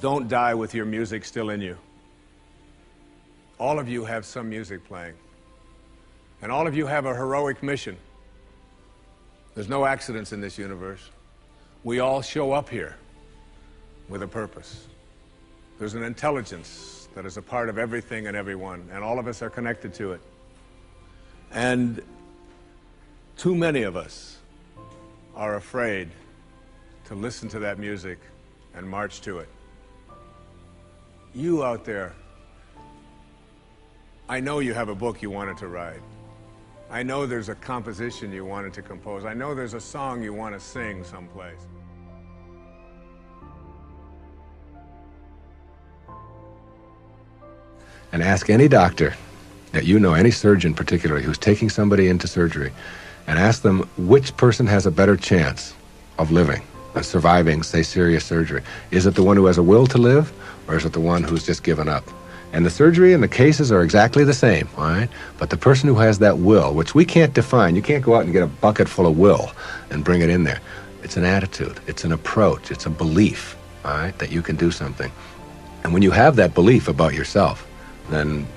Don't die with your music still in you. All of you have some music playing. And all of you have a heroic mission. There's no accidents in this universe. We all show up here with a purpose. There's an intelligence that is a part of everything and everyone, and all of us are connected to it. And too many of us are afraid to listen to that music and march to it. You out there, I know you have a book you wanted to write. I know there's a composition you wanted to compose. I know there's a song you want to sing someplace. And ask any doctor that you know, any surgeon particularly, who's taking somebody into surgery, and ask them which person has a better chance of living, of surviving, say, serious surgery. Is it the one who has a will to live, or is it the one who's just given up? And the surgery and the cases are exactly the same, all right? But the person who has that will, which we can't define, you can't go out and get a bucket full of will and bring it in there. It's an attitude, it's an approach, it's a belief, all right, that you can do something. And when you have that belief about yourself, then,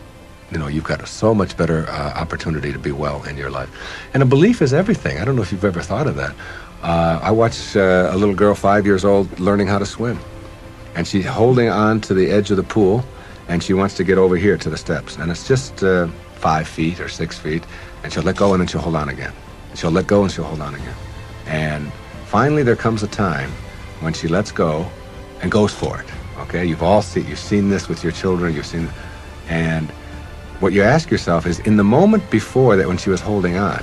you know, you've got a so much better opportunity to be well in your life. And a belief is everything. I don't know if you've ever thought of that. I watched a little girl, 5 years old, learning how to swim. And she's holding on to the edge of the pool, and she wants to get over here to the steps. And it's just 5 feet or 6 feet, and she'll let go and then she'll hold on again. She'll let go and she'll hold on again. And finally there comes a time when she lets go and goes for it. Okay, you've seen this with your children, and what you ask yourself is, in the moment before that when she was holding on,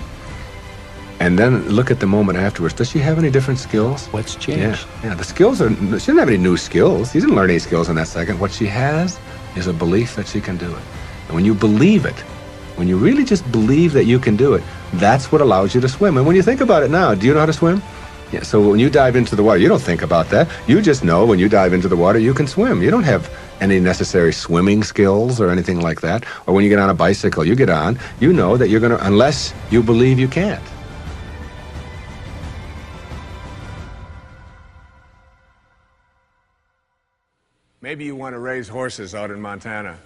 and then look at the moment afterwards, does she have any different skills? What's changed? Yeah, the skills she doesn't have any new skills. She didn't learn any skills in that second. What she has is a belief that she can do it. And when you believe it, when you really just believe that you can do it, that's what allows you to swim. And when you think about it now, do you know how to swim? Yeah, so when you dive into the water, you don't think about that. You just know when you dive into the water, you can swim. You don't have any necessary swimming skills or anything like that. Or when you get on a bicycle, you get on, you know that you're going to, unless you believe you can't. Maybe you want to raise horses out in Montana.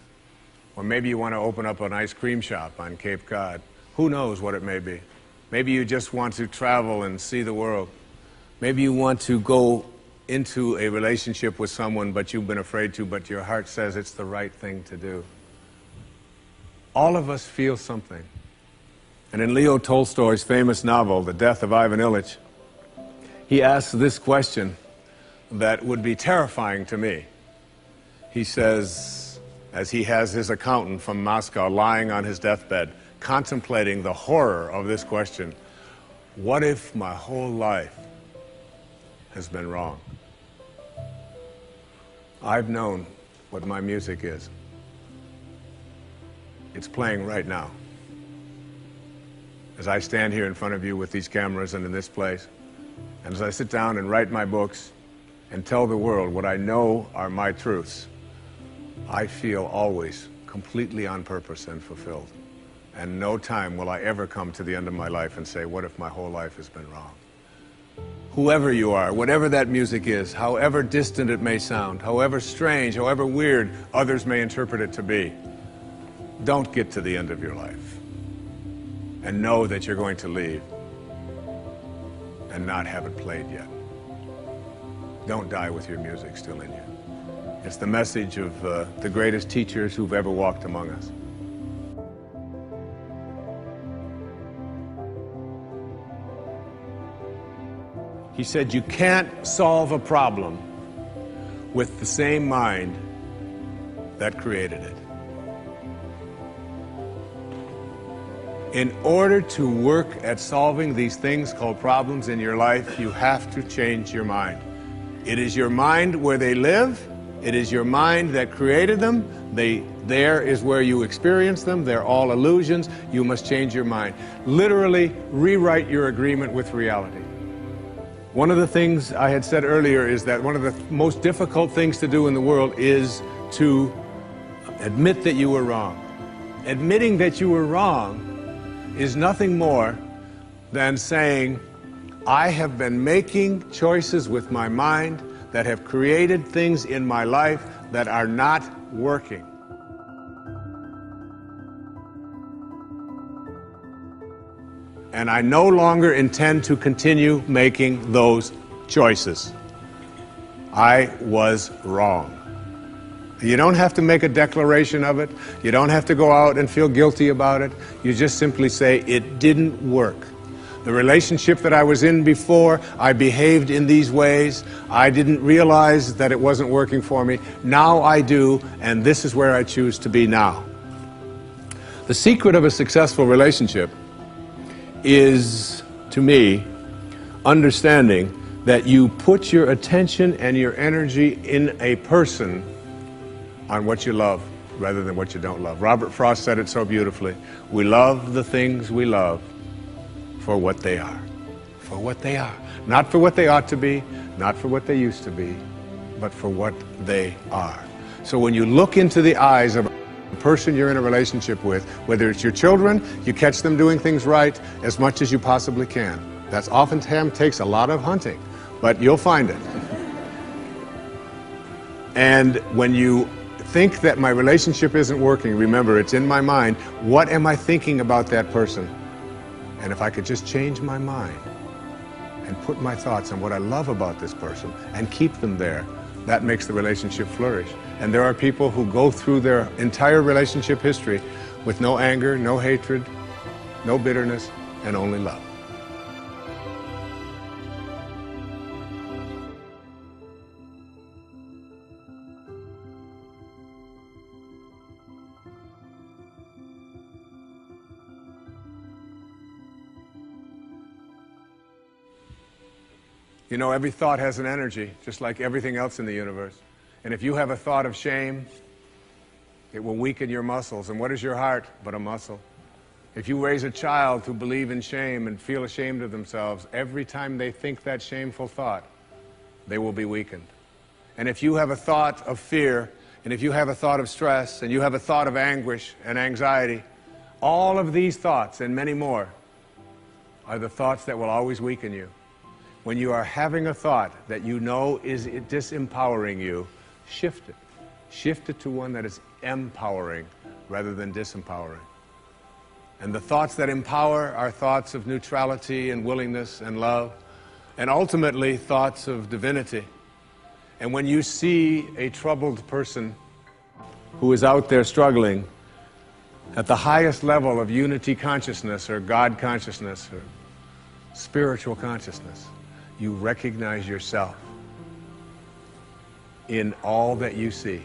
Or maybe you want to open up an ice cream shop on Cape Cod. Who knows what it may be. Maybe you just want to travel and see the world. Maybe you want to go into a relationship with someone but you've been afraid to, but your heart says it's the right thing to do. All of us feel something. And in Leo Tolstoy's famous novel, The Death of Ivan Ilyich, he asks this question that would be terrifying to me. He says, as he has his accountant from Moscow lying on his deathbed, contemplating the horror of this question, what if my whole life has been wrong? I've known what my music is. It's playing right now. As I stand here in front of you with these cameras and in this place, and as I sit down and write my books and tell the world what I know are my truths, I feel always completely on purpose and fulfilled. And no time will I ever come to the end of my life and say, what if my whole life has been wrong? Whoever you are, whatever that music is, however distant it may sound, however strange, however weird others may interpret it to be, don't get to the end of your life and know that you're going to leave and not have it played yet. Don't die with your music still in you. It's the message of the greatest teachers who've ever walked among us. He said, you can't solve a problem with the same mind that created it. In order to work at solving these things called problems in your life, you have to change your mind. It is your mind where they live. It is your mind that created them. There is where you experience them. They're all illusions. You must change your mind. Literally rewrite your agreement with reality. One of the things I had said earlier is that one of the most difficult things to do in the world is to admit that you were wrong. Admitting that you were wrong is nothing more than saying, I have been making choices with my mind that have created things in my life that are not working. And I no longer intend to continue making those choices. I was wrong. You don't have to make a declaration of it. You don't have to go out and feel guilty about it. You just simply say, it didn't work. The relationship that I was in before, I behaved in these ways. I didn't realize that it wasn't working for me. Now I do, and this is where I choose to be now. The secret of a successful relationship is, to me, understanding that you put your attention and your energy in a person on what you love rather than what you don't love. Robert Frost said it so beautifully. We love the things we love for what they are. For what they are. Not for what they ought to be, not for what they used to be, but for what they are. So when you look into the eyes of the person you're in a relationship with, whether it's your children, you catch them doing things right as much as you possibly can. That's oftentimes takes a lot of hunting, but you'll find it. And when you think that my relationship isn't working, remember, it's in my mind. What am I thinking about that person? And if I could just change my mind and put my thoughts on what I love about this person and keep them there, that makes the relationship flourish. And there are people who go through their entire relationship history with no anger, no hatred, no bitterness, and only love. You know, every thought has an energy, just like everything else in the universe. And if you have a thought of shame, it will weaken your muscles. And what is your heart but a muscle? If you raise a child who believe in shame and feel ashamed of themselves, every time they think that shameful thought, they will be weakened. And if you have a thought of fear, and if you have a thought of stress, and you have a thought of anguish and anxiety, all of these thoughts and many more are the thoughts that will always weaken you. When you are having a thought that you know is disempowering you, shift it. Shift it to one that is empowering rather than disempowering. And the thoughts that empower are thoughts of neutrality and willingness and love, and ultimately thoughts of divinity. And when you see a troubled person who is out there struggling at the highest level of unity consciousness or God consciousness or spiritual consciousness, you recognize yourself in all that you see.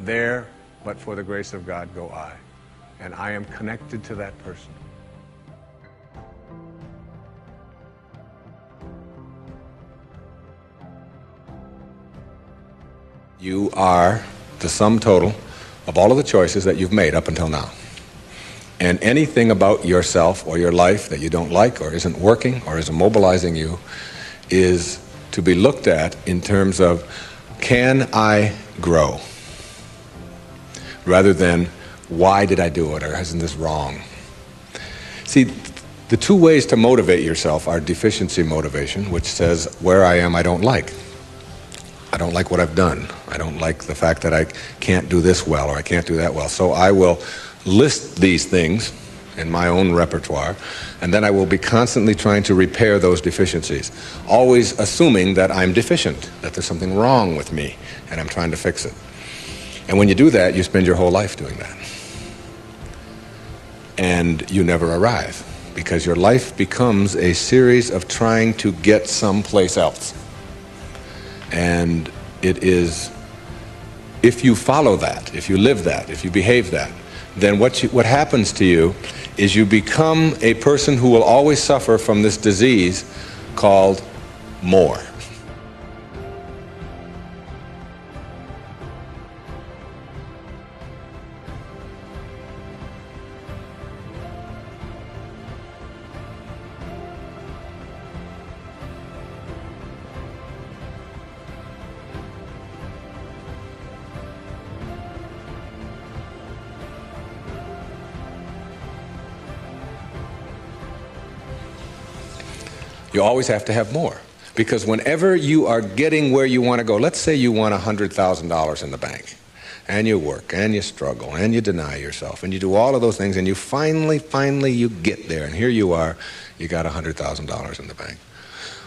There, but for the grace of God, go I. And I am connected to that person. You are the sum total of all of the choices that you've made up until now. And anything about yourself or your life that you don't like or isn't working or isn't mobilizing you is to be looked at in terms of, can I grow? Rather than, why did I do it, or isn't this wrong? See, the two ways to motivate yourself are deficiency motivation, which says, where I am I don't like. I don't like what I've done. I don't like the fact that I can't do this well or I can't do that well. So I will list these things in my own repertoire, and then I will be constantly trying to repair those deficiencies, always assuming that I'm deficient, that there's something wrong with me, and I'm trying to fix it. And when you do that, you spend your whole life doing that. And you never arrive, because your life becomes a series of trying to get someplace else. And it is, if you follow that, if you live that, if you behave that, then what happens to you is you become a person who will always suffer from this disease called more. You always have to have more. Because whenever you are getting where you want to go, let's say you want $100,000 in the bank, and you work, and you struggle, and you deny yourself, and you do all of those things, and you finally you get there, and here you are, you got $100,000 in the bank.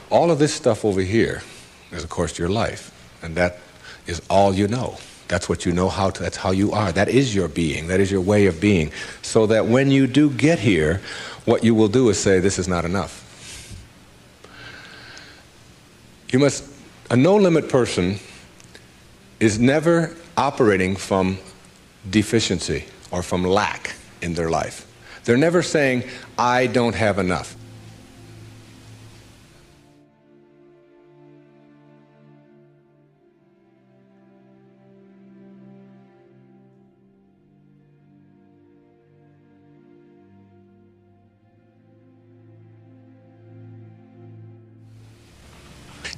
All of this stuff over here is, of course, your life, and that is all you know. That's what you know how to, that's how you are. That is your being. That is your way of being. So that when you do get here, what you will do is say, this is not enough. A no-limit person is never operating from deficiency or from lack in their life. They're never saying, I don't have enough.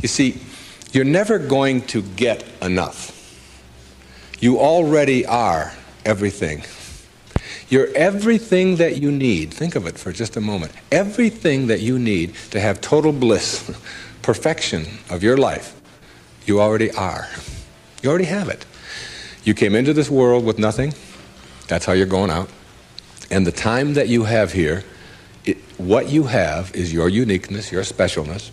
You see, you're never going to get enough. You already are everything. You're everything that you need. Think of it for just a moment. Everything that you need to have total bliss, perfection of your life, you already are. You already have it. You came into this world with nothing. That's how you're going out. And the time that you have here, what you have is your uniqueness, your specialness,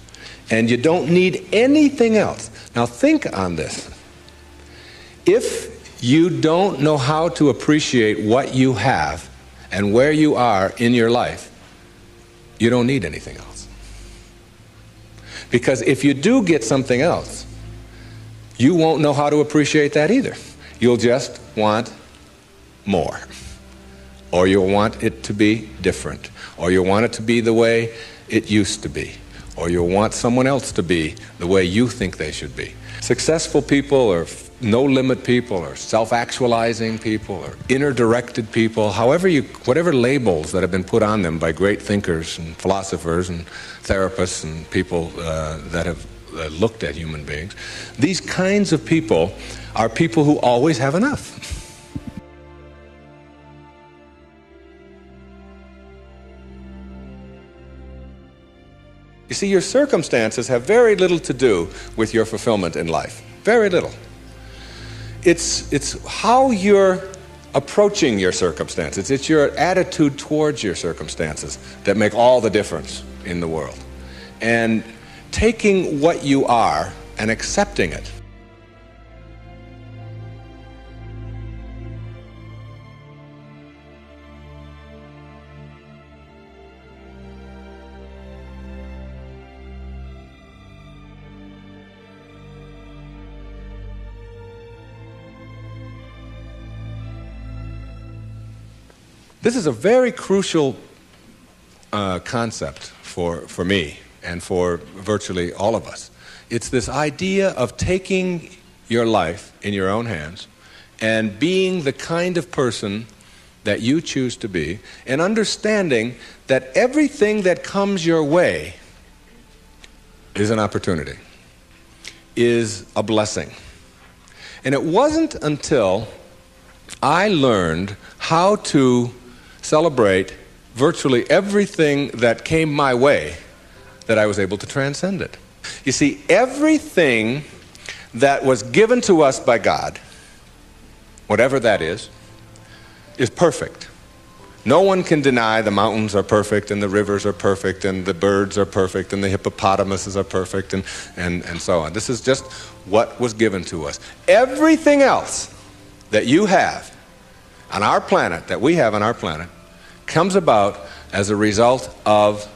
and you don't need anything else. Now think on this. If you don't know how to appreciate what you have and where you are in your life, you don't need anything else. Because if you do get something else, you won't know how to appreciate that either. You'll just want more. Or you'll want it to be different. Or you'll want it to be the way it used to be. Or you'll want someone else to be the way you think they should be. Successful people or no-limit people or self-actualizing people or inner-directed people, whatever labels that have been put on them by great thinkers and philosophers and therapists and people that have looked at human beings, these kinds of people are people who always have enough. You see, your circumstances have very little to do with your fulfillment in life. Very little. It's how you're approaching your circumstances. It's your attitude towards your circumstances that make all the difference in the world. And taking what you are and accepting it. This is a very crucial concept for me and for virtually all of us. It's this idea of taking your life in your own hands and being the kind of person that you choose to be, and understanding that everything that comes your way is an opportunity, is a blessing. And it wasn't until I learned how to celebrate virtually everything that came my way that I was able to transcend it. You see, everything that was given to us by God, whatever that is perfect. No one can deny the mountains are perfect and the rivers are perfect and the birds are perfect and the hippopotamuses are perfect and so on. This is just what was given to us. Everything else that you have on our planet, that we have on our planet, comes about as a result of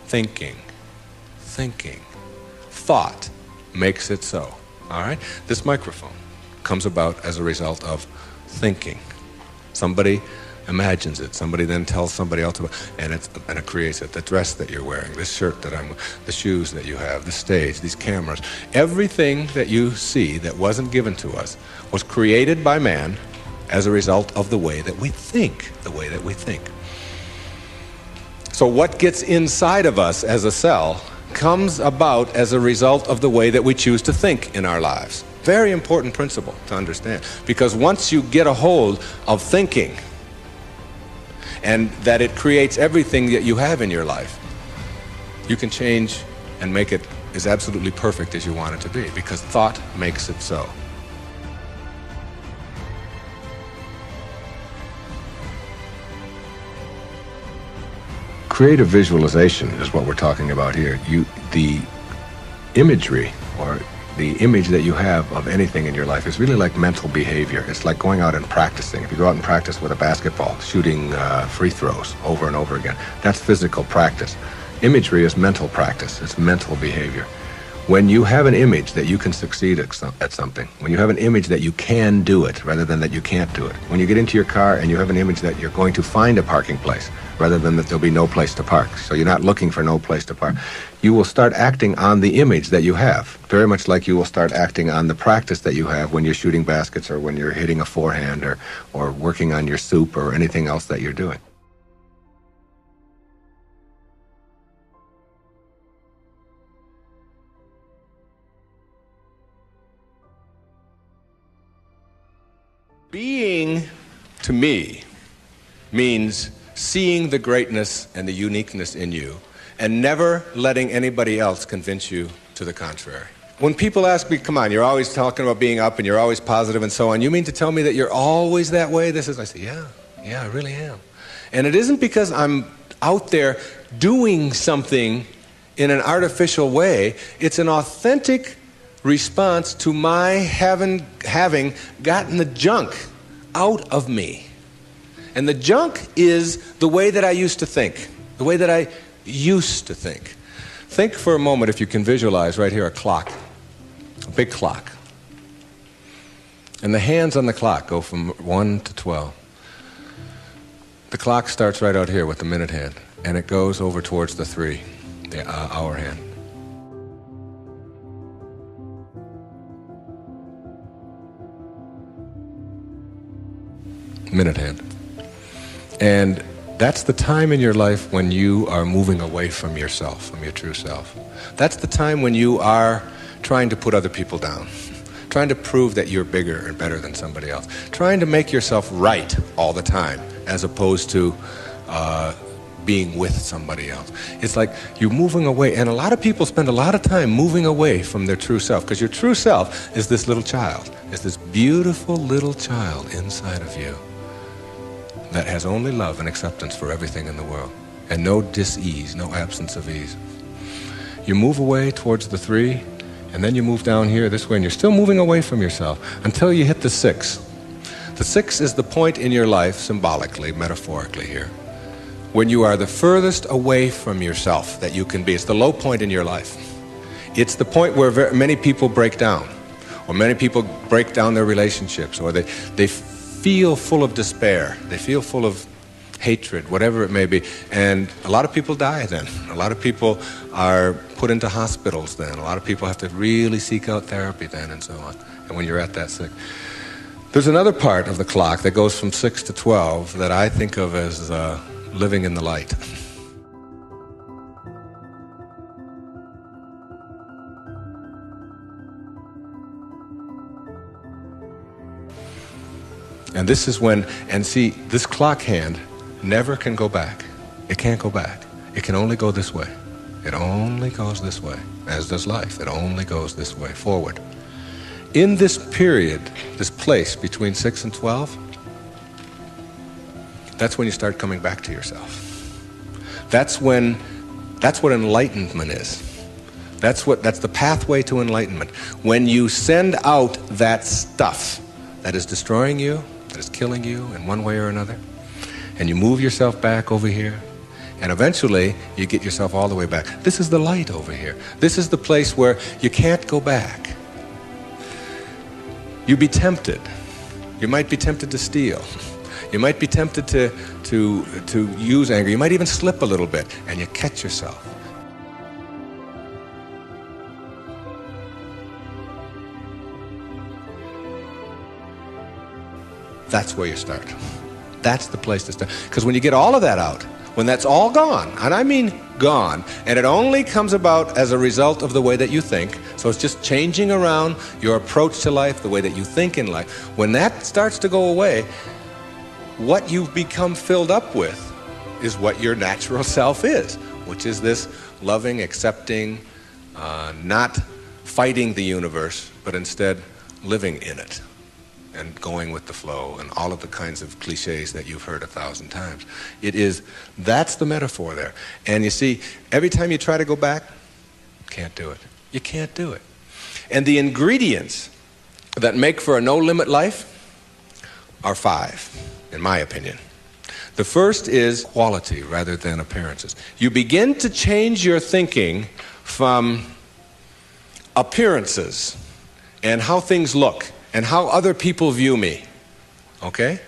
thinking. Thinking. Thought makes it so. All right? This microphone comes about as a result of thinking. Somebody imagines it. Somebody then tells somebody else about it, and it creates it. The dress that you're wearing, this shirt that I'm wearing, the shoes that you have, the stage, these cameras. Everything that you see that wasn't given to us was created by man as a result of the way that we think, So what gets inside of us as a cell comes about as a result of the way that we choose to think in our lives. Very important principle to understand, because once you get a hold of thinking and that it creates everything that you have in your life, you can change and make it is absolutely perfect as you want it to be, because thought makes it so. Creative visualization is what we're talking about here. The imagery, or the image that you have of anything in your life, is really like mental behavior. It's like going out and practicing. If you go out and practice with a basketball, shooting free throws over and over again, that's physical practice. Imagery is mental practice. It's mental behavior. When you have an image that you can succeed at something, when you have an image that you can do it rather than that you can't do it, when you get into your car and you have an image that you're going to find a parking place rather than that there'll be no place to park, so you're not looking for no place to park, you will start acting on the image that you have, very much like you will start acting on the practice that you have when you're shooting baskets, or when you're hitting a forehand, or working on your soup, or anything else that you're doing. Being, to me, means seeing the greatness and the uniqueness in you and never letting anybody else convince you to the contrary. When people ask me, come on, you're always talking about being up and you're always positive and so on, you mean to tell me that you're always that way? I say, yeah, I really am. And it isn't because I'm out there doing something in an artificial way. It's an authentic response to my having gotten the junk out of me. And the junk is the way that I used to think, the way that I used to think. Think for a moment, if you can visualize right here, a clock, a big clock. And the hands on the clock go from 1 to 12. The clock starts right out here with the minute hand, and it goes over towards the 3, the hour hand. Minute hand. And that's the time in your life when you are moving away from yourself, from your true self. That's the time when you are trying to put other people down, trying to prove that you're bigger and better than somebody else, trying to make yourself right all the time, as opposed to being with somebody else. It's like you're moving away, and a lot of people spend a lot of time moving away from their true self, because your true self is this little child, is this beautiful little child inside of you that has only love and acceptance for everything in the world, and no dis-ease, no absence of ease. You move away towards the 3, and then you move down here this way, and you're still moving away from yourself until you hit the 6. The 6 is the point in your life, symbolically, metaphorically here, when you are the furthest away from yourself that you can be. It's the low point in your life. It's the point where many people break down, or many people break down their relationships, or they feel full of despair, they feel full of hatred, whatever it may be. And a lot of people die then. A lot of people are put into hospitals then. A lot of people have to really seek out therapy then, and so on. And when you're at that sick. There's another part of the clock that goes from 6 to 12 that I think of as living in the light. And this is when, and see, this clock hand never can go back. It can't go back. It can only go this way. It only goes this way, as does life. It only goes this way, forward. In this period, this place between 6 and 12, that's when you start coming back to yourself. That's what enlightenment is. That's the pathway to enlightenment. When you send out that stuff that is destroying you, that is killing you in one way or another, and you move yourself back over here, and eventually you get yourself all the way back. This is the light over here. This is the place where you can't go back. You'd be tempted. You might be tempted to steal. You might be tempted to use anger. You might even slip a little bit, and you catch yourself. That's where you start. That's the place to start. Because when you get all of that out, when that's all gone, and I mean gone, and it only comes about as a result of the way that you think, so it's just changing around your approach to life, the way that you think in life. When that starts to go away, what you've become filled up with is what your natural self is, which is this loving, accepting, not fighting the universe, but instead living in it and going with the flow and all of the kinds of cliches that you've heard 1,000 times. That's the metaphor there. And you see, every time you try to go back, can't do it. You can't do it. And the ingredients that make for a no-limit life are 5, in my opinion. The first is quality rather than appearances. You begin to change your thinking from appearances and how things look and how other people view me, okay?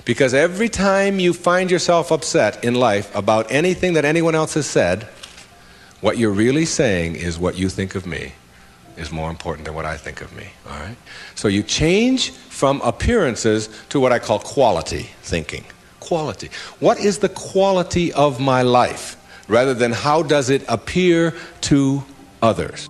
Because every time you find yourself upset in life about anything that anyone else has said, what you're really saying is what you think of me is more important than what I think of me, all right? So you change from appearances to what I call quality thinking. Quality. What is the quality of my life rather than how does it appear to others?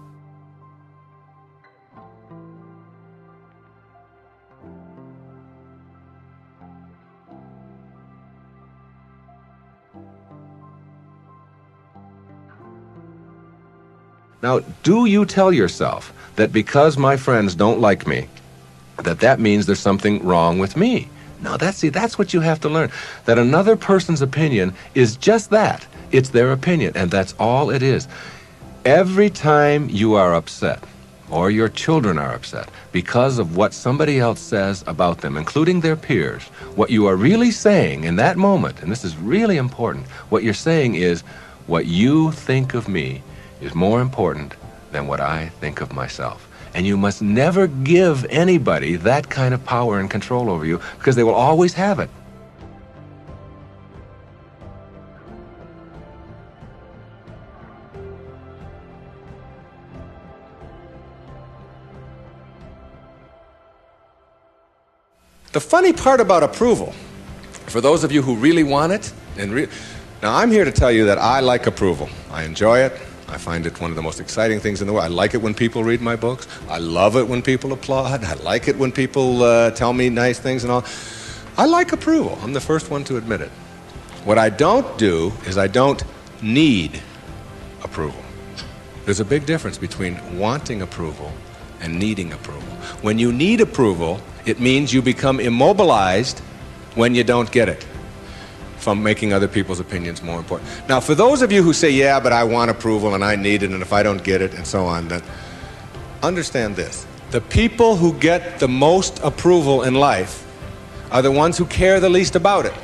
Now, do you tell yourself that because my friends don't like me, that means there's something wrong with me? No, that's what you have to learn. That another person's opinion is just that. It's their opinion, and that's all it is. Every time you are upset, or your children are upset, because of what somebody else says about them, including their peers, what you are really saying in that moment, and this is really important, what you're saying is, what you think of me is more important than what I think of myself. And you must never give anybody that kind of power and control over you, because they will always have it. The funny part about approval, for those of you who really want it, now I'm here to tell you that I like approval. I enjoy it. I find it one of the most exciting things in the world. I like it when people read my books. I love it when people applaud. I like it when people tell me nice things and all. I like approval. I'm the first one to admit it. What I don't do is I don't need approval. There's a big difference between wanting approval and needing approval. When you need approval, it means you become immobilized when you don't get it, from making other people's opinions more important. Now, for those of you who say, yeah, but I want approval and I need it, and if I don't get it, and so on, then understand this. The people who get the most approval in life are the ones who care the least about it.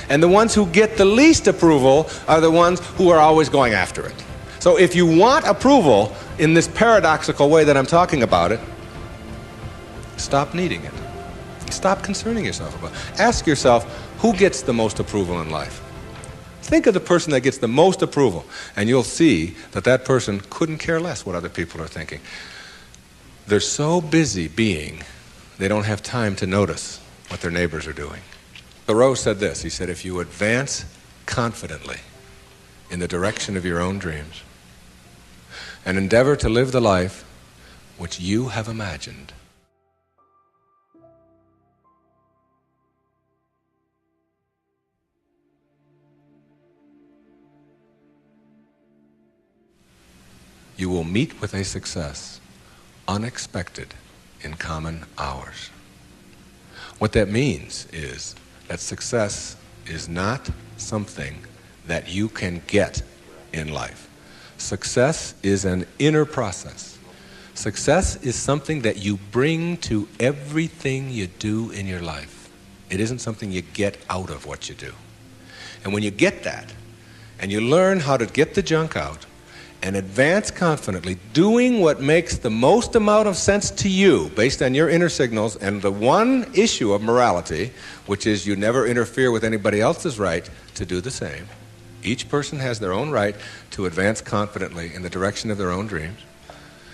And the ones who get the least approval are the ones who are always going after it. So if you want approval in this paradoxical way that I'm talking about it, stop needing it. Stop concerning yourself about it. Ask yourself, who gets the most approval in life? Think of the person that gets the most approval, and you'll see that that person couldn't care less what other people are thinking. They're so busy being, they don't have time to notice what their neighbors are doing. Thoreau said this. He said, if you advance confidently in the direction of your own dreams and endeavor to live the life which you have imagined, you will meet with a success unexpected in common hours. What that means is that success is not something that you can get in life. Success is an inner process. Success is something that you bring to everything you do in your life. It isn't something you get out of what you do. And when you get that, and you learn how to get the junk out, and advance confidently, doing what makes the most amount of sense to you based on your inner signals and the one issue of morality, which is you never interfere with anybody else's right to do the same. Each person has their own right to advance confidently in the direction of their own dreams.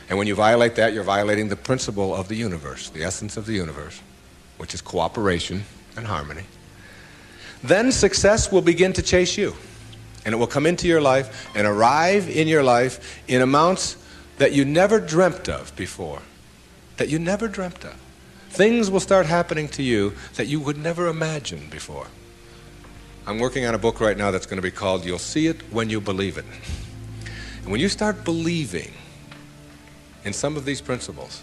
And when you violate that, you're violating the principle of the universe, the essence of the universe, which is cooperation and harmony. Then success will begin to chase you. And it will come into your life and arrive in your life in amounts that you never dreamt of before. That you never dreamt of. Things will start happening to you that you would never imagine before. I'm working on a book right now that's going to be called You'll See It When You Believe It. And when you start believing in some of these principles,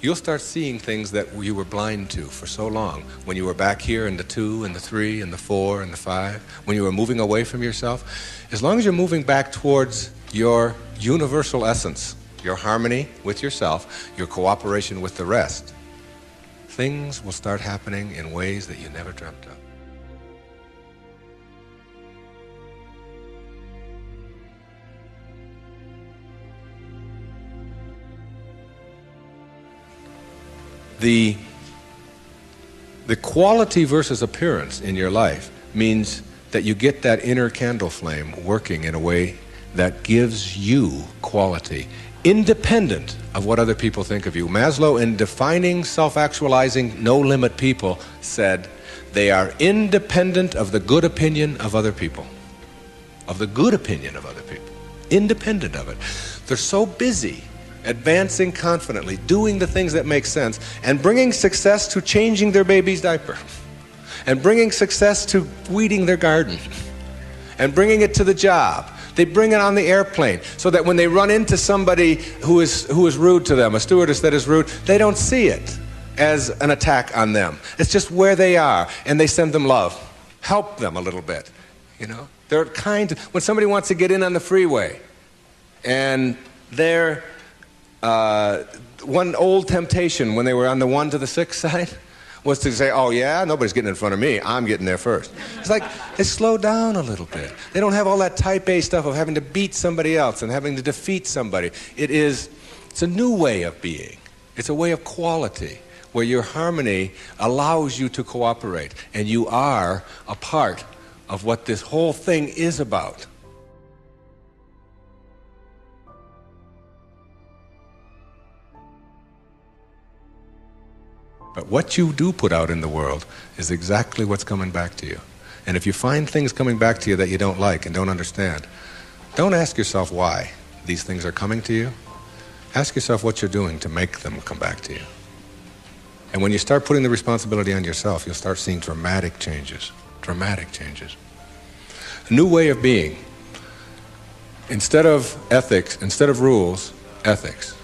you'll start seeing things that you were blind to for so long. When you were back here in the 2 and the 3 and the 4 and the 5, when you were moving away from yourself, as long as you're moving back towards your universal essence, your harmony with yourself, your cooperation with the rest, things will start happening in ways that you never dreamt of. The quality versus appearance in your life means that you get that inner candle flame working in a way that gives you quality, independent of what other people think of you. Maslow, in defining self-actualizing, no-limit people, said they are independent of the good opinion of other people. Of the good opinion of other people. Independent of it. They're so busy advancing confidently, doing the things that make sense, and bringing success to changing their baby's diaper, and bringing success to weeding their garden, and bringing it to the job. They bring it on the airplane, so that when they run into somebody who is rude to them, a stewardess that is rude, they don't see it as an attack on them. It's just where they are, and they send them love. Help them a little bit, you know? They're kind. When somebody wants to get in on the freeway, and they're one old temptation when they were on the 1 to the 6 side was to say, oh yeah, nobody's getting in front of me, I'm getting there first. It's like they slow down a little bit. They don't have all that type A stuff of having to beat somebody else and having to defeat somebody. It's a new way of being. It's a way of quality where your harmony allows you to cooperate, and you are a part of what this whole thing is about. But what you do put out in the world is exactly what's coming back to you. And if you find things coming back to you that you don't like and don't understand, don't ask yourself why these things are coming to you. Ask yourself what you're doing to make them come back to you. And when you start putting the responsibility on yourself, you'll start seeing dramatic changes. Dramatic changes. A new way of being. Instead of ethics, instead of rules, ethics.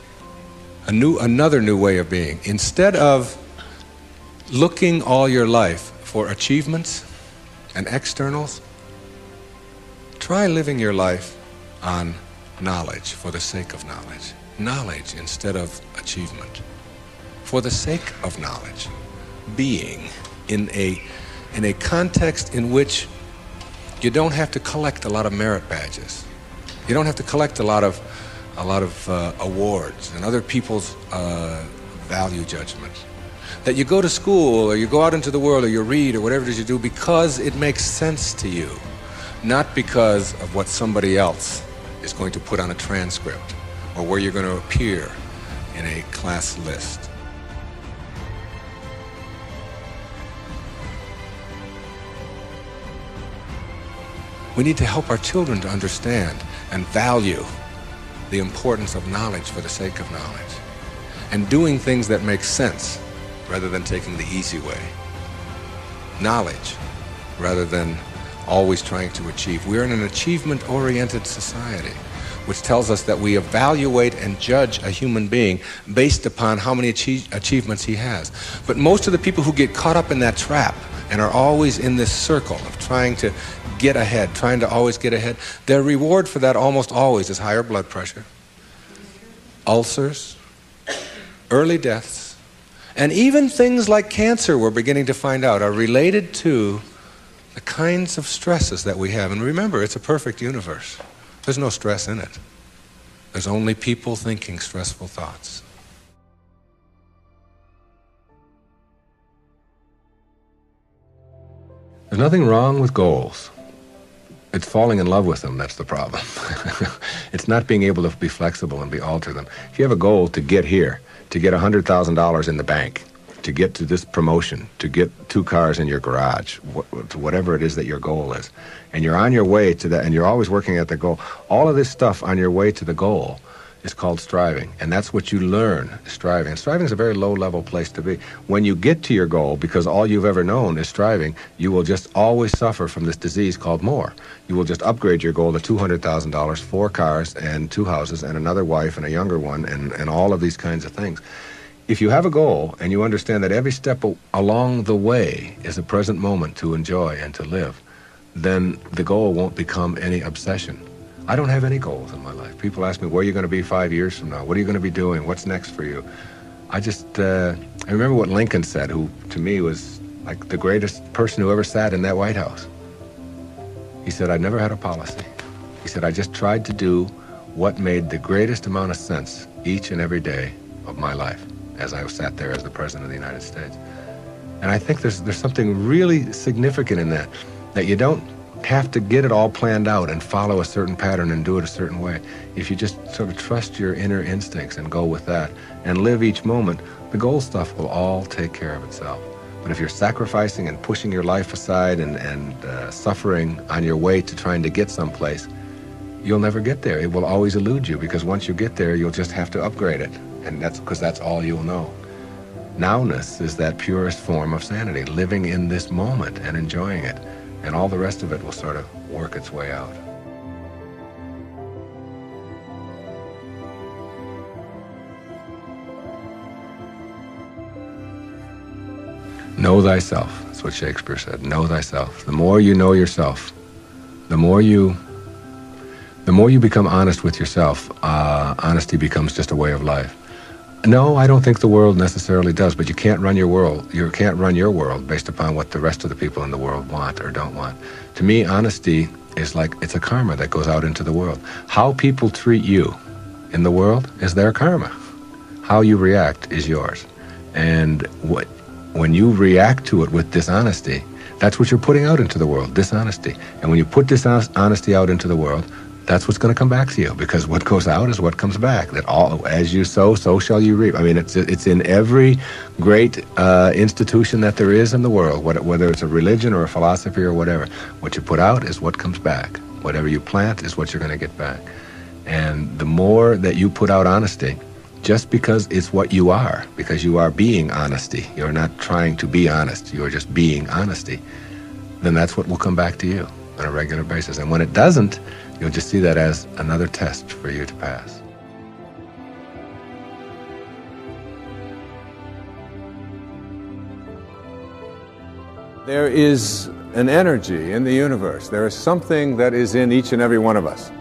Another new way of being. Instead of looking all your life for achievements and externals, try living your life on knowledge for the sake of knowledge. Knowledge instead of achievement. For the sake of knowledge. Being in a context in which you don't have to collect a lot of merit badges. You don't have to collect a lot of awards and other people's value judgments. That you go to school or you go out into the world or you read or whatever it is you do because it makes sense to you, not because of what somebody else is going to put on a transcript or where you're going to appear in a class list. We need to help our children to understand and value the importance of knowledge for the sake of knowledge, and doing things that make sense rather than taking the easy way. Knowledge rather than always trying to achieve. We're in an achievement-oriented society, which tells us that we evaluate and judge a human being based upon how many achievements he has. But most of the people who get caught up in that trap and are always in this circle of trying to get ahead, trying to always get ahead, their reward for that almost always is higher blood pressure, ulcers, early deaths, and even things like cancer, we're beginning to find out, are related to the kinds of stresses that we have. And remember, it's a perfect universe. There's no stress in it. There's only people thinking stressful thoughts. There's nothing wrong with goals. It's falling in love with them that's the problem. It's not being able to be flexible and alter them. If you have a goal to get here, to get $100,000 in the bank, to get to this promotion, to get 2 cars in your garage, whatever it is that your goal is, and you're on your way to that, and you're always working at the goal, all of this stuff on your way to the goal is called striving. And that's what you learn, striving. And striving is a very low-level place to be. When you get to your goal, because all you've ever known is striving, you will just always suffer from this disease called more. You will just upgrade your goal to $200,000, 4 cars and 2 houses and another wife and a younger one and all of these kinds of things. If you have a goal and you understand that every step along the way is a present moment to enjoy and to live, then the goal won't become any obsession. I don't have any goals in my life. People ask me, where are you going to be 5 years from now? What are you going to be doing? What's next for you? I remember what Lincoln said, who to me was like the greatest person who ever sat in that White House. He said, I never had a policy. He said, I just tried to do what made the greatest amount of sense each and every day of my life as I sat there as the President of the United States. And I think there's something really significant in that you don't have to get it all planned out and follow a certain pattern and do it a certain way. If you just sort of trust your inner instincts and go with that and live each moment, the goal stuff will all take care of itself. But if you're sacrificing and pushing your life aside and suffering on your way to trying to get someplace, you'll never get there. It will always elude you, because once you get there, you'll just have to upgrade it. And that's because that's all you'll know. Nowness is that purest form of sanity, living in this moment and enjoying it. And all the rest of it will sort of work its way out. Know thyself. That's what Shakespeare said. Know thyself. The more you know yourself, the more you become honest with yourself, honesty becomes just a way of life. No, I don't think the world necessarily does, but you can't run your world. You can't run your world based upon what the rest of the people in the world want or don't want. To me, honesty is like, it's a karma that goes out into the world. How people treat you in the world is their karma. How you react is yours. And when you react to it with dishonesty, that's what you're putting out into the world, dishonesty. And when you put dishonesty out into the world, that's what's going to come back to you, because what goes out is what comes back. That all, as you sow, so shall you reap. I mean, it's in every great institution that there is in the world, whether it's a religion or a philosophy or whatever. What you put out is what comes back. Whatever you plant is what you're going to get back. And the more that you put out honesty, just because it's what you are, because you are being honesty, you're not trying to be honest, you're just being honesty, then that's what will come back to you on a regular basis. And when it doesn't, you'll just see that as another test for you to pass. There is an energy in the universe. There is something that is in each and every one of us.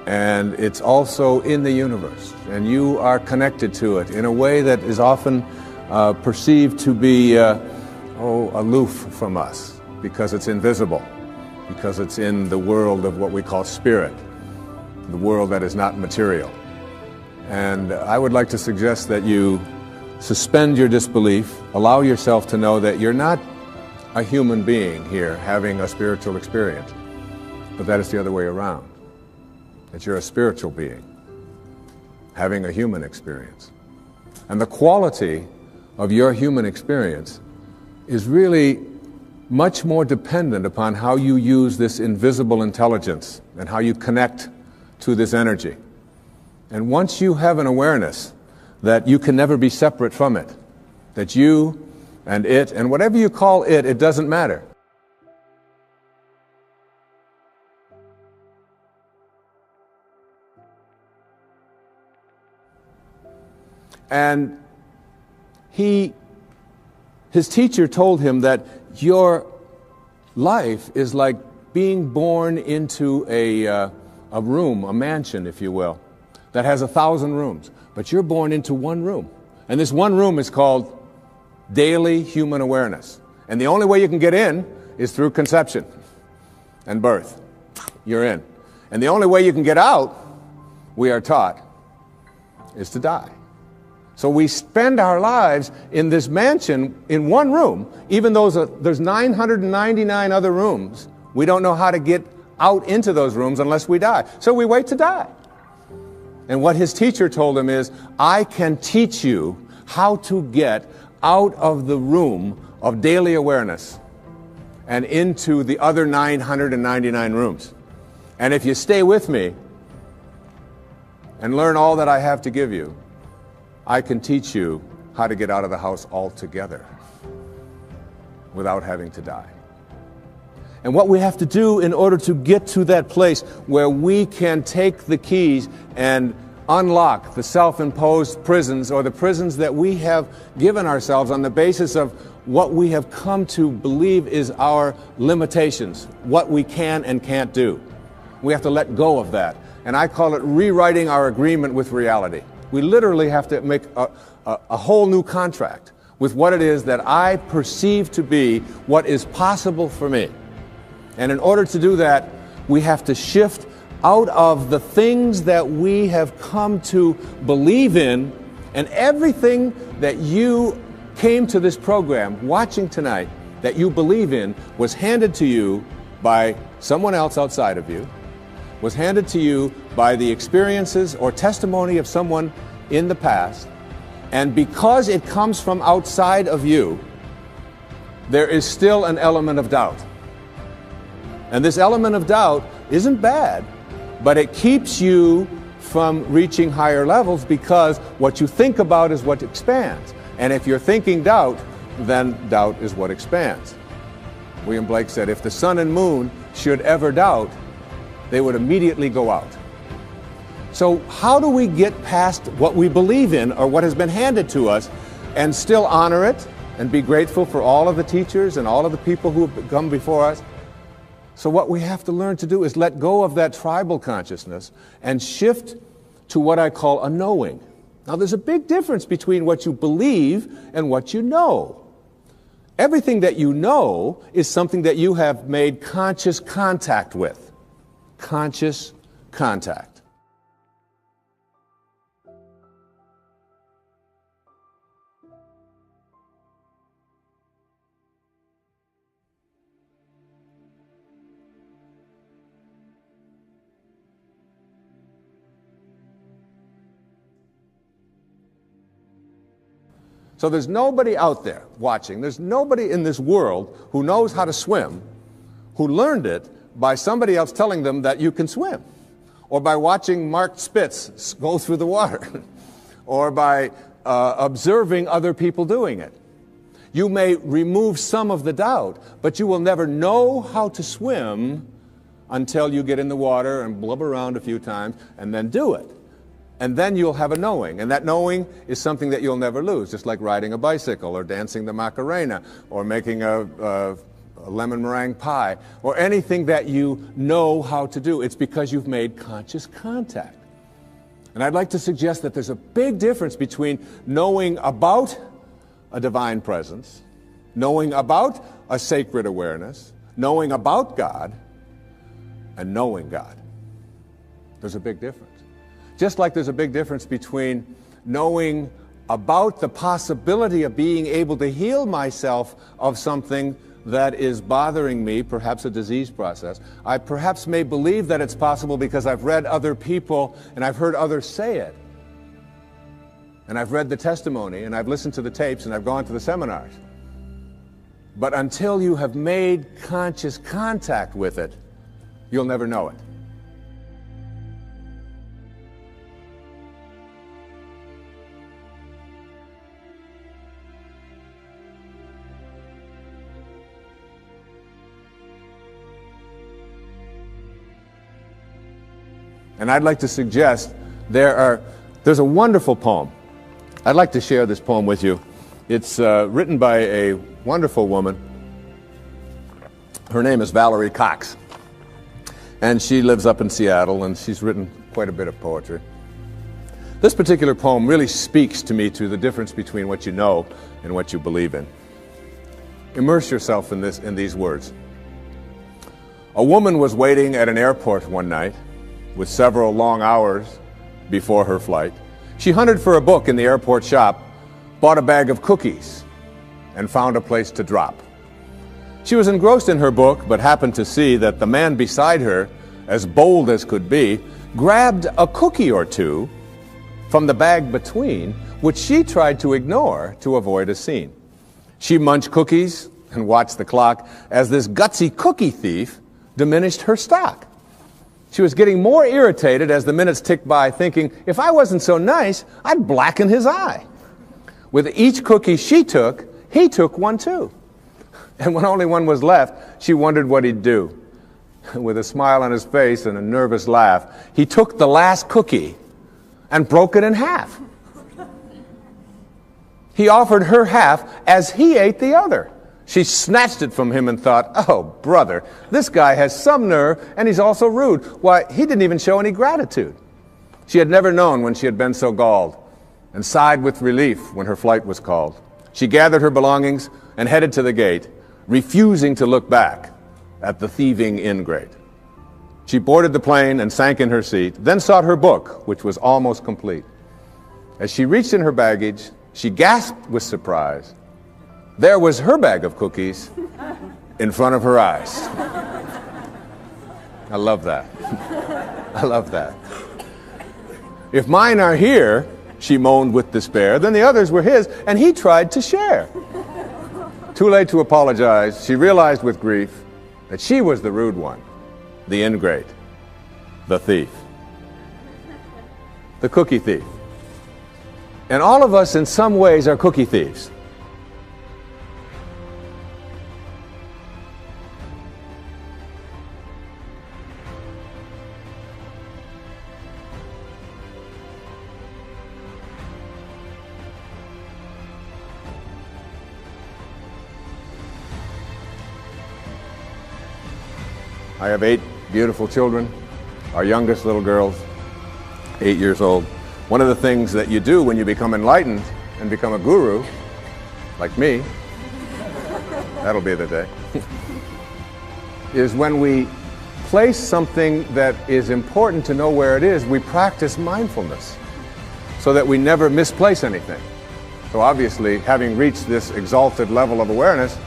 And it's also in the universe. And you are connected to it in a way that is often perceived to be aloof from us, because it's invisible, because it's in the world of what we call spirit, the world that is not material. And I would like to suggest that you suspend your disbelief, allow yourself to know that you're not a human being here having a spiritual experience, but that it's the other way around, that you're a spiritual being having a human experience. And the quality of your human experience is really much more dependent upon how you use this invisible intelligence and how you connect to this energy. And once you have an awareness that you can never be separate from it, that you and it, and whatever you call it, it doesn't matter. And his teacher told him that your life is like being born into a room, a mansion, if you will, that has 1,000 rooms. But you're born into one room. And this one room is called daily human awareness. And the only way you can get in is through conception and birth. You're in. And the only way you can get out, we are taught, is to die. So we spend our lives in this mansion in one room, even though there's 999 other rooms. We don't know how to get out into those rooms unless we die. So we wait to die. And what his teacher told him is, I can teach you how to get out of the room of daily awareness and into the other 999 rooms. And if you stay with me, and learn all that I have to give you, I can teach you how to get out of the house altogether without having to die. And what we have to do in order to get to that place where we can take the keys and unlock the self-imposed prisons, or the prisons that we have given ourselves on the basis of what we have come to believe is our limitations, what we can and can't do. We have to let go of that. And I call it rewriting our agreement with reality. We literally have to make a whole new contract with what it is that I perceive to be what is possible for me. And in order to do that, we have to shift out of the things that we have come to believe in, and everything that you came to this program watching tonight that you believe in was handed to you by someone else outside of you, was handed to you by the experiences or testimony of someone in the past, and because it comes from outside of you, there is still an element of doubt. And this element of doubt isn't bad, but it keeps you from reaching higher levels, because what you think about is what expands. And if you're thinking doubt, then doubt is what expands. William Blake said, if the sun and moon should ever doubt, they would immediately go out. So how do we get past what we believe in, or what has been handed to us, and still honor it and be grateful for all of the teachers and all of the people who have come before us? So what we have to learn to do is let go of that tribal consciousness and shift to what I call a knowing. Now, there's a big difference between what you believe and what you know. Everything that you know is something that you have made conscious contact with. Conscious contact. So there's nobody out there watching, there's nobody in this world who knows how to swim, who learned it by somebody else telling them that you can swim, or by watching Mark Spitz go through the water, or by observing other people doing it. You may remove some of the doubt, but you will never know how to swim until you get in the water and blub around a few times and then do it. And then you'll have a knowing, and that knowing is something that you'll never lose, just like riding a bicycle or dancing the Macarena or making a lemon meringue pie or anything that you know how to do. It's because you've made conscious contact. And I'd like to suggest that there's a big difference between knowing about a divine presence, knowing about a sacred awareness, knowing about God, and knowing God. There's a big difference. Just like there's a big difference between knowing about the possibility of being able to heal myself of something that is bothering me, perhaps a disease process. I perhaps may believe that it's possible because I've read other people and I've heard others say it. And I've read the testimony and I've listened to the tapes and I've gone to the seminars. But until you have made conscious contact with it, you'll never know it. And I'd like to suggest there's a wonderful poem. I'd like to share this poem with you. It's written by a wonderful woman. Her name is Valerie Cox. And she lives up in Seattle, and she's written quite a bit of poetry. This particular poem really speaks to me to the difference between what you know and what you believe in. Immerse yourself in these words. A woman was waiting at an airport one night with several long hours before her flight. She hunted for a book in the airport shop, bought a bag of cookies, and found a place to drop. She was engrossed in her book, but happened to see that the man beside her, as bold as could be, grabbed a cookie or two from the bag between, which she tried to ignore to avoid a scene. She munched cookies and watched the clock as this gutsy cookie thief diminished her stock. She was getting more irritated as the minutes ticked by, thinking, if I wasn't so nice, I'd blacken his eye. With each cookie she took, he took one too. And when only one was left, she wondered what he'd do. With a smile on his face and a nervous laugh, he took the last cookie and broke it in half. He offered her half as he ate the other. She snatched it from him and thought, oh, brother, this guy has some nerve, and he's also rude. Why, he didn't even show any gratitude. She had never known when she had been so galled, and sighed with relief when her flight was called. She gathered her belongings and headed to the gate, refusing to look back at the thieving ingrate. She boarded the plane and sank in her seat, then sought her book, which was almost complete. As she reached in her baggage, she gasped with surprise. There was her bag of cookies in front of her eyes. I love that. I love that. If mine are here, she moaned with despair, then the others were his, and he tried to share. Too late to apologize, she realized with grief that she was the rude one, the ingrate, the thief, the cookie thief. And all of us in some ways are cookie thieves. I have 8 beautiful children. Our youngest little girl's 8 years old. One of the things that you do when you become enlightened and become a guru, like me, that'll be the day, is when we place something that is important to know where it is, we practice mindfulness so that we never misplace anything. So obviously, having reached this exalted level of awareness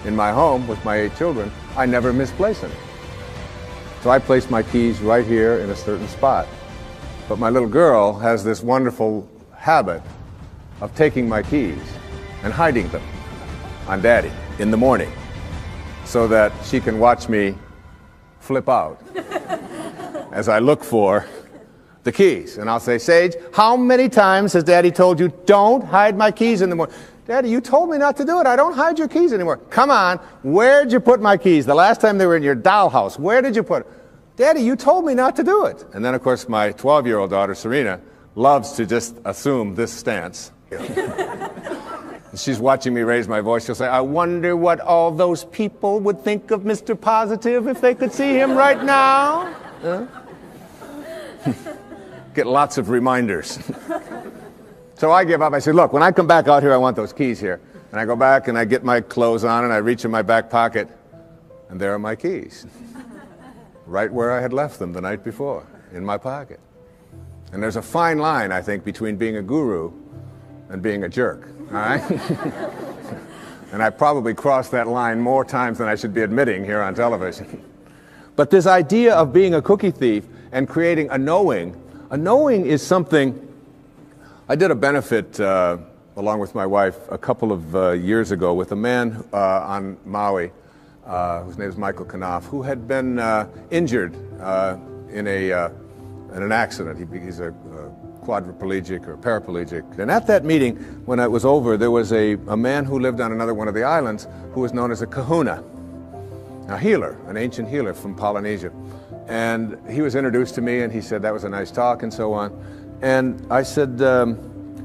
in my home with my 8 children, I never misplace anything. So I place my keys right here in a certain spot. But my little girl has this wonderful habit of taking my keys and hiding them on Daddy in the morning so that she can watch me flip out as I look for the keys. And I'll say, Sage, how many times has Daddy told you, don't hide my keys in the morning? Daddy, you told me not to do it. I don't hide your keys anymore. Come on, where'd you put my keys? The last time they were in your dollhouse, where did you put it? Daddy, you told me not to do it. And then, of course, my 12-year-old daughter, Serena, loves to just assume this stance. She's watching me raise my voice. She'll say, I wonder what all those people would think of Mr. Positive if they could see him right now. Get lots of reminders. So I give up. I say, look, when I come back out here, I want those keys here. And I go back and I get my clothes on and I reach in my back pocket, and there are my keys. Right where I had left them the night before, in my pocket. And there's a fine line, I think, between being a guru and being a jerk, all right? And I probably crossed that line more times than I should be admitting here on television. But this idea of being a cookie thief and creating a knowing is something. I did a benefit along with my wife a couple of years ago with a man on Maui whose name is Michael Knopf, who had been injured in an accident. He's a quadriplegic or paraplegic. And at that meeting, when it was over, there was a man who lived on another one of the islands who was known as a kahuna, a healer, an ancient healer from Polynesia. And he was introduced to me, and he said that was a nice talk and so on. And I said,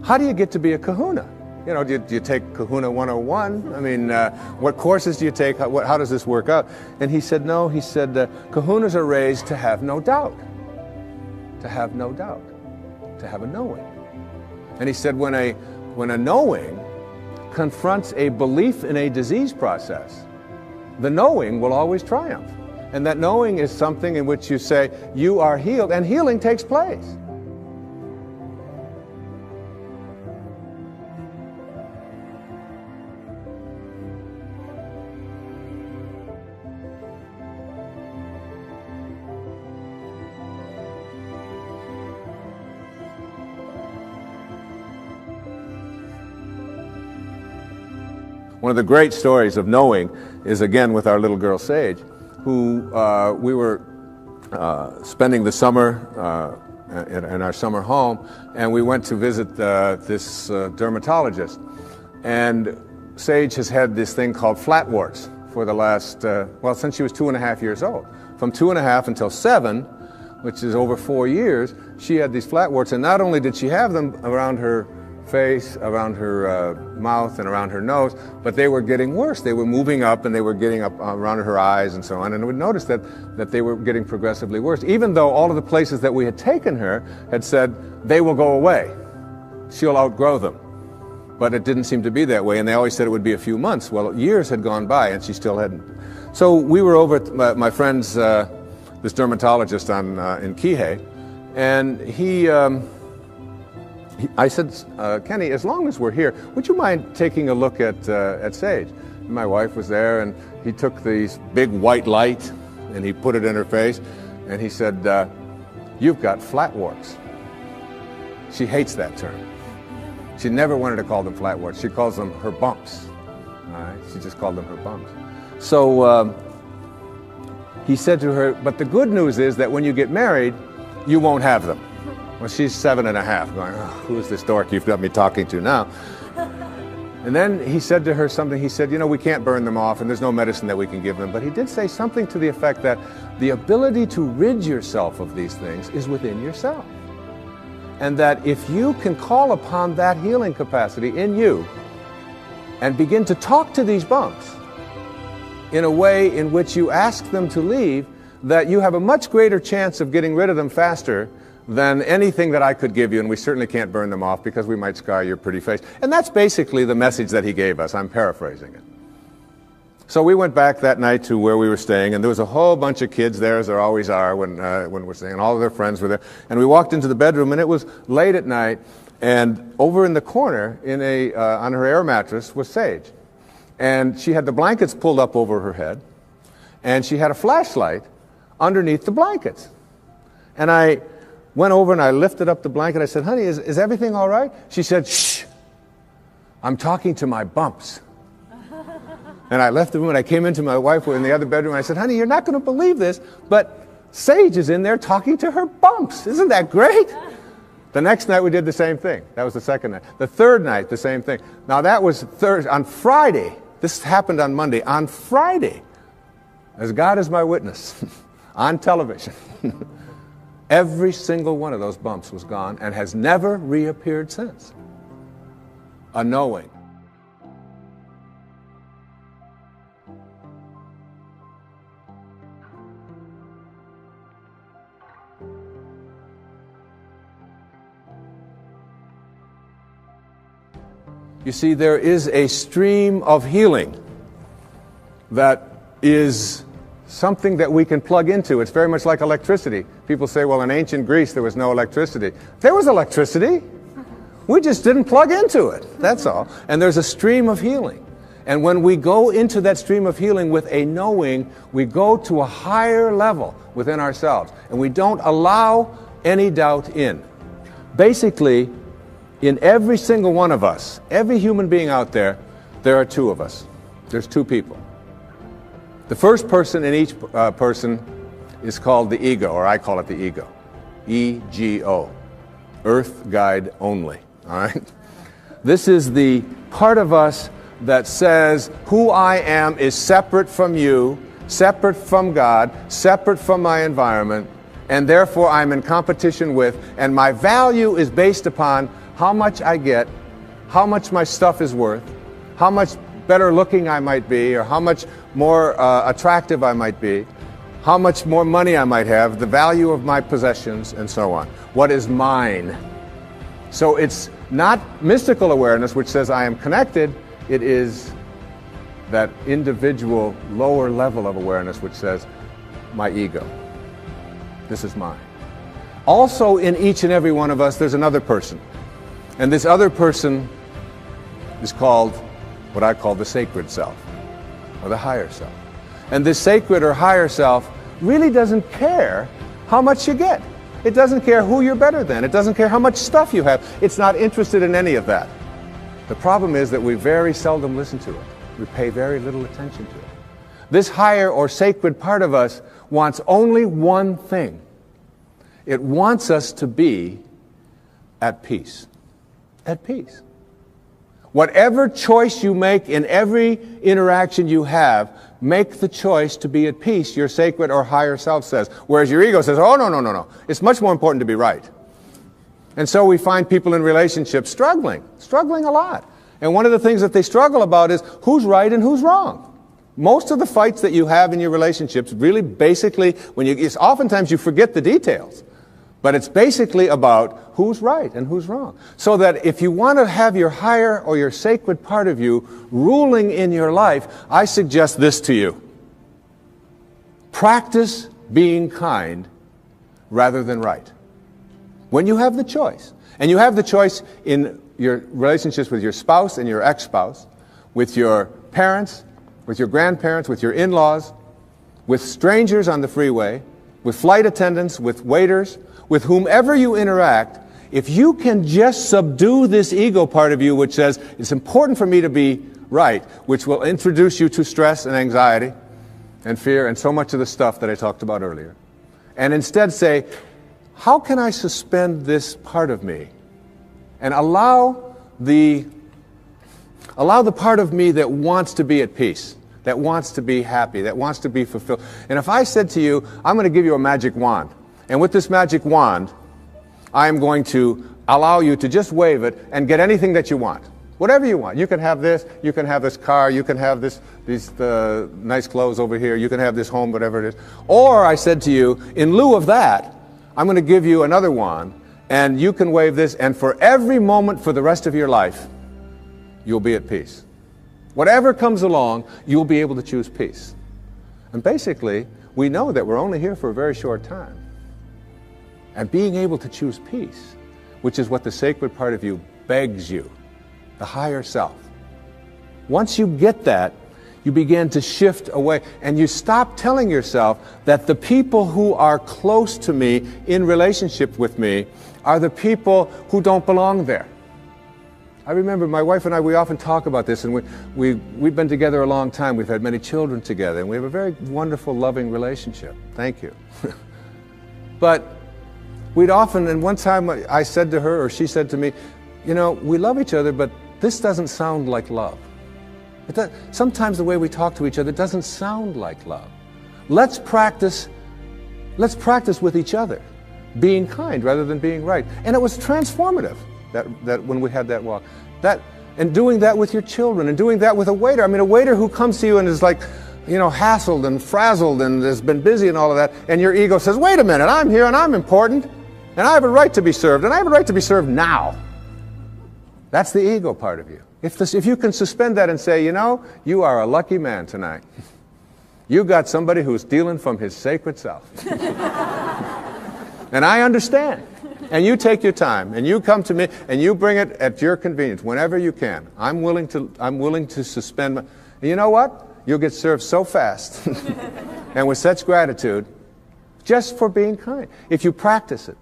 how do you get to be a kahuna? You know, do you take Kahuna 101? I mean, what courses do you take? How does this work out? And he said, no, he said, kahunas are raised to have no doubt. To have no doubt. To have a knowing. And he said, when a knowing confronts a belief in a disease process, the knowing will always triumph. And that knowing is something in which you say, you are healed, and healing takes place. One of the great stories of knowing is, again, with our little girl Sage, who we were spending the summer in our summer home, and we went to visit this dermatologist. And Sage has had this thing called flatwarts for the last, well, since she was 2.5 years old. From 2.5 until 7, which is over 4 years, she had these flatwarts, and not only did she have them around her face, around her mouth, and around her nose, but they were getting worse. They were moving up, and they were getting up around her eyes and so on, and we noticed that they were getting progressively worse, even though all of the places that we had taken her had said, they will go away. She'll outgrow them. But it didn't seem to be that way, and they always said it would be a few months. Well, years had gone by, and she still hadn't. So we were over at my friend's, this dermatologist in Kihei, and I said, Kenny, as long as we're here, would you mind taking a look at Sage? And my wife was there, and he took this big white light, and he put it in her face, and he said, you've got flatwarts. She hates that term. She never wanted to call them flatwarts. She calls them her bumps. All right? She just called them her bumps. So he said to her, but the good news is that when you get married, you won't have them. Well, she's 7.5, going, oh, who's this dork you've got me talking to now? And then he said to her something. He said, you know, we can't burn them off, and there's no medicine that we can give them. But he did say something to the effect that the ability to rid yourself of these things is within yourself. And that if you can call upon that healing capacity in you and begin to talk to these bumps in a way in which you ask them to leave, that you have a much greater chance of getting rid of them faster than anything that I could give you, and we certainly can't burn them off because we might scar your pretty face. And that's basically the message that he gave us. I'm paraphrasing it. So we went back that night to where we were staying, and there was a whole bunch of kids there, as there always are when we're staying, and all of their friends were there. And we walked into the bedroom, and it was late at night, and over in the corner, on her air mattress, was Sage. And she had the blankets pulled up over her head, and she had a flashlight underneath the blankets. And I went over and I lifted up the blanket. I said, honey, is everything all right? She said, shh, I'm talking to my bumps. And I left the room, and I came into my wife in the other bedroom, and I said, honey, you're not going to believe this, but Sage is in there talking to her bumps. Isn't that great? The next night we did the same thing. That was the second night. The third night, the same thing. Now that was Thursday. On Friday, this happened on Monday. On Friday, as God is my witness, on television, every single one of those bumps was gone and has never reappeared since. A knowing. You see, there is a stream of healing that is something that we can plug into. It's very much like electricity. People say, well, in ancient Greece, there was no electricity. There was electricity. We just didn't plug into it. That's all. And there's a stream of healing. And when we go into that stream of healing with a knowing, we go to a higher level within ourselves. And we don't allow any doubt in. Basically, in every single one of us, every human being out there, there are two of us. There's two people. The first person in each person is called the ego, or I call it the ego. E-G-O. Earth Guide Only. All right? This is the part of us that says who I am is separate from you, separate from God, separate from my environment, and therefore I'm in competition with, and my value is based upon how much I get, how much my stuff is worth, how much better looking I might be, or how much more attractive I might be, how much more money I might have, the value of my possessions, and so on. What is mine? So it's not mystical awareness which says I am connected, it is that individual lower level of awareness which says my ego. This is mine. Also in each and every one of us there's another person. And this other person is called what I call the sacred self, or the higher self. And this sacred or higher self really doesn't care how much you get. It doesn't care who you're better than. It doesn't care how much stuff you have. It's not interested in any of that. The problem is that we very seldom listen to it. We pay very little attention to it. This higher or sacred part of us wants only one thing. It wants us to be at peace. At peace. Whatever choice you make in every interaction you have, make the choice to be at peace, your sacred or higher self says. Whereas your ego says, oh, no, no, no, no. It's much more important to be right. And so we find people in relationships struggling a lot. And one of the things that they struggle about is who's right and who's wrong. Most of the fights that you have in your relationships really basically, oftentimes you forget the details. But it's basically about who's right and who's wrong. So that if you want to have your higher or your sacred part of you ruling in your life, I suggest this to you. Practice being kind rather than right. When you have the choice. And you have the choice in your relationships with your spouse and your ex-spouse, with your parents, with your grandparents, with your in-laws, with strangers on the freeway, with flight attendants, with waiters, with whomever you interact. If you can just subdue this ego part of you which says, it's important for me to be right, which will introduce you to stress and anxiety and fear and so much of the stuff that I talked about earlier, and instead say, how can I suspend this part of me and allow the part of me that wants to be at peace, that wants to be happy, that wants to be fulfilled. And if I said to you, I'm going to give you a magic wand, and with this magic wand, I am going to allow you to just wave it and get anything that you want. Whatever you want. You can have this car, you can have these nice clothes over here, you can have this home, whatever it is. Or I said to you, in lieu of that, I'm going to give you another wand, and you can wave this, and for every moment for the rest of your life, you'll be at peace. Whatever comes along, you'll be able to choose peace. And basically, we know that we're only here for a very short time. And being able to choose peace, which is what the sacred part of you begs you, the higher self. Once you get that, you begin to shift away, and you stop telling yourself that the people who are close to me, in relationship with me, are the people who don't belong there. I remember my wife and I, we often talk about this, and we've been together a long time. We've had many children together, and we have a very wonderful, loving relationship. Thank you. But we'd often, and one time I said to her, or she said to me, you know, we love each other, but this doesn't sound like love. Sometimes the way we talk to each other doesn't sound like love. Let's practice with each other, being kind rather than being right. And it was transformative that when we had that walk. And doing that with your children, and doing that with a waiter. I mean, a waiter who comes to you and is like, you know, hassled and frazzled and has been busy and all of that, and your ego says, wait a minute, I'm here and I'm important, and I have a right to be served, and I have a right to be served now. That's the ego part of you. If you can suspend that and say, you know, you are a lucky man tonight. You got somebody who's dealing from his sacred self. And I understand. And you take your time, and you come to me, and you bring it at your convenience, whenever you can. I'm willing to suspend and you know what? You'll get served so fast and with such gratitude just for being kind, if you practice it.